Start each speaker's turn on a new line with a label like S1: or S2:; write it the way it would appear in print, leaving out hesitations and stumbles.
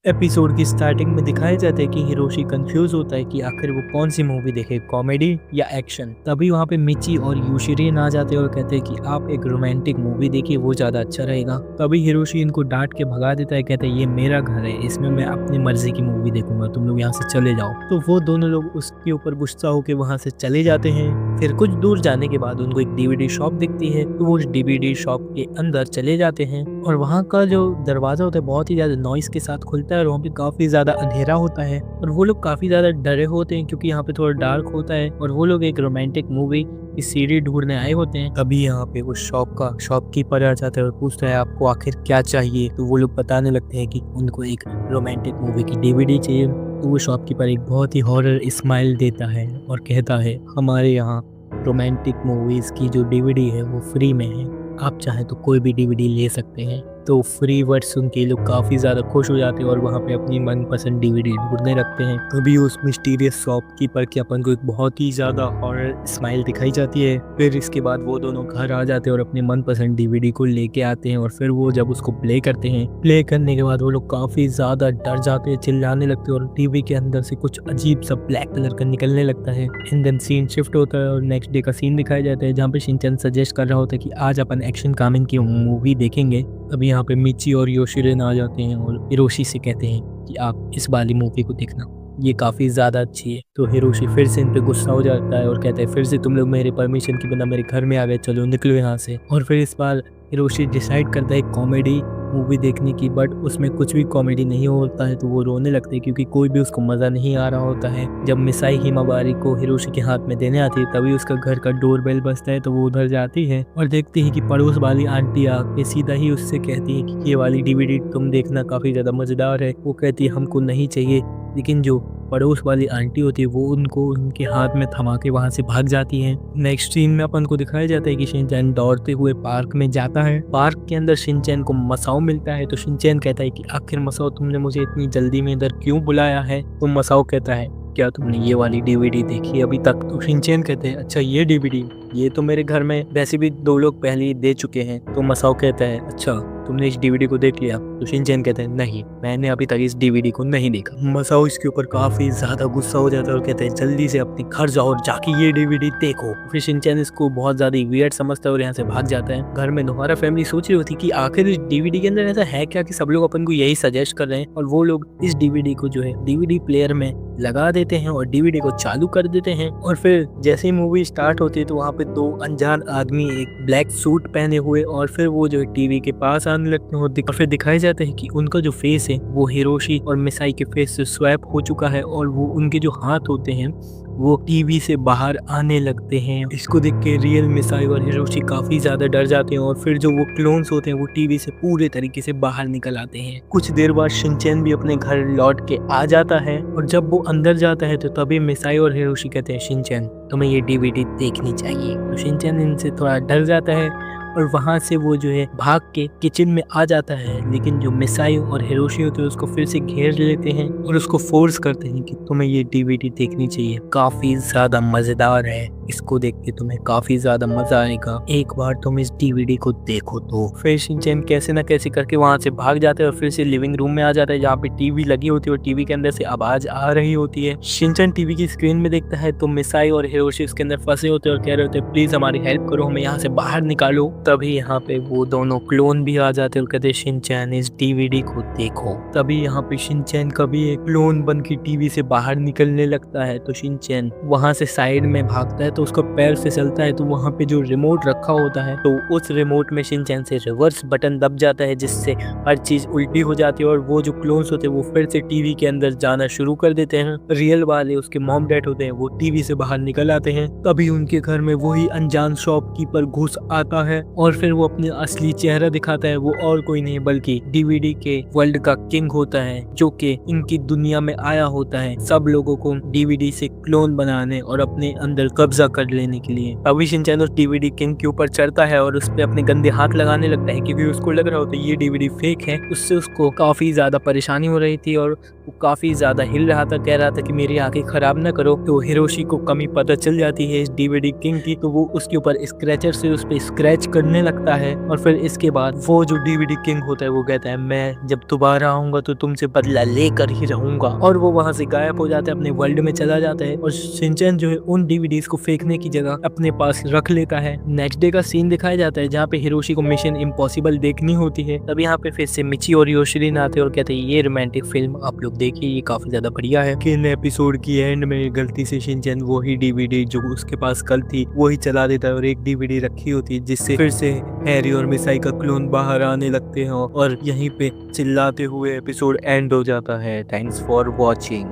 S1: Episode की starting में दिखाया जाता है कि हिरोशी कंफ्यूज होता है कि आखिर वो कौन सी मूवी देखे, कॉमेडी या एक्शन। तभी वहाँ पे मिची और यूशिरिन आ जाते हैं और कहते हैं कि आप एक रोमांटिक मूवी देखिए, वो ज्यादा अच्छा रहेगा। तभी हिरोशी इनको डांट के भगा देता है, कहते हैं ये मेरा घर है, इसमें मैं अपनी मर्जी की मूवी देखूंगा, तुम लोग यहाँ से चले जाओ। तो वो दोनों लोग उसके ऊपर गुस्सा होकर वहाँ से चले जाते हैं। फिर कुछ दूर जाने के बाद उनको एक डीवीडी शॉप दिखती है, तो वो उस डीवीडी शॉप के अंदर चले जाते हैं और वहाँ का जो दरवाजा होता है बहुत ही ज्यादा नॉइस के साथ खुलता है और वहाँ पे काफी ज्यादा अंधेरा होता है और वो लोग काफी ज्यादा डरे होते हैं क्योंकि यहाँ पे थोड़ा डार्क होता है और वो लोग एक रोमांटिक मूवी की सीडी ढूंढने आए होते हैं। तभी यहाँ पे उस शॉप का शॉपकीपर आ जाता है और पूछता है आपको आखिर क्या चाहिए। तो वो लोग बताने लगते हैं कि उनको एक रोमांटिक मूवी की डीवीडी चाहिए। तो वो शॉपकीपर एक बहुत ही हॉरर स्माइल देता है और कहता है हमारे यहाँ रोमांटिक मूवीज की जो डीवीडी है वो फ्री में है, आप चाहे तो कोई भी डीवीडी ले सकते हैं। तो फ्री वर्ड सुन के लोग काफ़ी ज़्यादा खुश हो जाते हैं और वहाँ पे अपनी मनपसंद डीवीडी ढूंढने लगते हैं। तभी उस मिस्टीरियस शॉपकीपर के अपन को एक बहुत ही ज़्यादा हॉरर स्माइल दिखाई जाती है। फिर इसके बाद वो दोनों घर आ जाते हैं और अपनी मनपसंद डीवीडी को लेके आते हैं और फिर वो जब उसको प्ले करते हैं, प्ले करने के बाद वो लोग काफ़ी ज़्यादा डर जाते हैं, चिल्लाने लगते हैं और टीवी के अंदर से कुछ अजीब सा ब्लैक कलर का निकलने लगता है। एंड देन सीन शिफ्ट होता है और नेक्स्ट डे का सीन दिखाया जाता है जहाँ पे शिनचैन सजेस्ट कर रहा होता है कि आज अपन एक्शन कामेन की मूवी देखेंगे। अभी यहाँ पे मिची और योशिरिन आ जाते हैं और हिरोशी से कहते हैं कि आप इस वाली मूवी को देखना, ये काफ़ी ज़्यादा अच्छी है। तो हिरोशी फिर से इन पे गुस्सा हो जाता है और कहता है फिर से तुम लोग मेरे परमिशन के बिना मेरे घर में आ गए, चलो निकलो यहाँ से। और फिर इस बार हिरोशी डिसाइड करता है कॉमेडी मूवी देखने की, बट उसमें कुछ भी कॉमेडी नहीं होता है। तो वो रोने लगते हैं क्योंकि कोई भी उसको मज़ा नहीं आ रहा होता है। जब मिसाई हिमावारी को हिरोशी के हाथ में देने आती है तभी उसका घर का डोरबेल बजता है। तो वो उधर जाती है और देखती है कि पड़ोस वाली आंटी आके सीधा ही उससे कहती है कि ये वाली डीवीडी तुम देखना, काफ़ी ज़्यादा मज़ेदार है। वो कहती है हमको नहीं चाहिए, लेकिन जो पड़ोस वाली आंटी होती है वो उनको उनके हाथ में थमा के वहाँ से भाग जाती है। नेक्स्ट सीन में अपन को दिखाया जाता है कि शिनचैन दौड़ते हुए पार्क में जाता है। पार्क के अंदर शिनचैन को मसाओ मिलता है। तो शिनचैन कहता है कि आखिर मसाओ तुमने मुझे इतनी जल्दी में इधर क्यों बुलाया है। तो मसाओ कहता है क्या तुमने ये वाली डीवीडी देखी अभी तक। तो शिनचैन कहते हैं अच्छा ये डीवीडी, ये तो मेरे घर में वैसे भी दो लोग पहले ही दे चुके हैं। तो मसाओ कहता है अच्छा तुमने इस डीवीडी को देख लिया। तो शिनचैन कहते हैं नहीं, मैंने अभी तक इस डीवीडी को नहीं देखा। मसाओ इसके ऊपर काफी ज्यादा गुस्सा हो जाता है और कहते हैं जल्दी से अपने घर जाओ और जाके ये डीवीडी देखो। फिर शिनचैन इसको बहुत ज्यादा वियर्ड समझता है और यहाँ से भाग जाता है। घर में नोहारा फैमिली सोच रही होती कि आखिर इस डीवीडी के अंदर ऐसा है क्या कि सब लोग अपन को यही सजेस्ट कर रहे हैं, और वो लोग इस डीवीडी को जो है डीवीडी प्लेयर में लगा देते हैं और डीवीडी को चालू कर देते हैं। और फिर जैसे ही मूवी स्टार्ट होती है तो वहाँ पे दो अनजान आदमी एक ब्लैक सूट पहने हुए और फिर वो जो है टीवी के पास आने लगते हैं और फिर दिखाया जाता है कि उनका जो फेस है वो हिरोशी और मिसाई के फेस से स्वैप हो चुका है और वो उनके जो हाथ होते हैं वो टीवी से बाहर आने लगते हैं। इसको देख के रियल मिसाई और हिरोशी काफी ज्यादा डर जाते हैं और फिर जो वो क्लोन्स होते हैं वो टीवी से पूरे तरीके से बाहर निकल आते हैं। कुछ देर बाद शिनचैन भी अपने घर लौट के आ जाता है और जब वो अंदर जाता है तो तभी मिसाई और हिरोशी कहते हैं शिनचैन तुम्हें ये डीवीडी देखनी चाहिए। तो शिनचैन इनसे थोड़ा डर जाता है और वहाँ से वो जो है भाग के किचन में आ जाता है, लेकिन जो मिसाई और हिरोशी होते हैं उसको फिर से घेर लेते हैं और उसको फोर्स करते हैं कि तुम्हें ये डीवीडी देखनी चाहिए, काफी ज्यादा मजेदार है, इसको देख के तुम्हें काफी ज्यादा मजा आएगा, एक बार तुम इस डीवीडी को देखो। तो फिर शिनचैन कैसे न कैसे करके वहाँ से भाग जाता है और फिर से लिविंग रूम में आ जाता है जहाँ पे टीवी लगी होती है और टीवी के अंदर से आवाज आ रही होती है। शिनचैन टीवी की स्क्रीन में देखता है तो मिसाई और हिरोशी उसके अंदर फंसे होते हैं और कह रहे होते हैं प्लीज हमारी हेल्प करो, हमें यहाँ से बाहर निकालो। तभी यहाँ पे वो दोनों क्लोन भी आ जाते हैं और कहते हैं शिनचैन इस डीवीडी को देखो। तभी यहाँ पे शिनचैन का भी एक क्लोन बन के टीवी से बाहर निकलने लगता है। तो शिनचैन वहां से साइड में भागता है तो उसका पैर फिसलता है तो वहां पे जो रिमोट रखा होता है तो उस रिमोट में शिनचैन से रिवर्स बटन दब जाता है जिससे हर चीज उल्टी हो जाती है और वो जो क्लोन्स होते हैं वो फिर से टीवी के अंदर जाना शुरू कर देते हैं। रियल वाले उसके मॉम डैड होते हैं वो टीवी से बाहर निकल आते हैं। तभी उनके घर में वही अनजान शॉपकीपर घुस आता है और फिर वो अपने असली चेहरा दिखाता है। वो और कोई नहीं बल्कि डीवीडी के वर्ल्ड का किंग होता है जो कि इनकी दुनिया में आया होता है सब लोगों को डीवीडी से क्लोन बनाने और अपने अंदर कब्जा कब्जा कर लेने के लिए। अभी शिनचैन उस डीवीडी किंग के ऊपर चढ़ता है और उस पे अपने गंदे हाथ लगाने लगता है क्योंकि उसको लग रहा होता है ये डीवीडी फेक है। उससे उसको काफी ज्यादा परेशानी हो रही थी और वो काफी ज्यादा हिल रहा था, कह रहा था कि मेरी आंखें खराब ना करो। तो हिरोशी को कमी पता चल जाती है इस डीवीडी किंग की, तो वो उसके ऊपर स्क्रैचर से उस पे स्क्रैच करने लगता है और फिर इसके बाद वो जो डीवीडी किंग होता है वो कहता है मैं जब दोबारा आऊंगा तो तुमसे बदला लेकर ही रहूंगा, और वो वहां से गायब हो जाता है, अपने वर्ल्ड में चला जाता है। और शिनचैन जो है उन डीवीडीज को फेंकने की जगह अपने पास रख लेता है। नेक्स्ट डे का सीन दिखाया जाता है जहाँ पे हिरोशी को मिशन इम्पॉसिबल देखनी होती है। तब यहाँ पे फिर से मिची और योशिरीन आते हैं और कहते हैं ये रोमांटिक फिल्म आप लोग देखिए, ये काफी ज्यादा बढ़िया है। किन एपिसोड की एंड में गलती से शिनचैन वही डीवीडी जो उसके पास कल थी वही चला देता है और एक डीवीडी रखी होती है, जिससे फिर से हैरी और मिसाई का क्लोन बाहर आने लगते हैं और यहीं पे चिल्लाते हुए एपिसोड एंड हो जाता है। Thanks for watching.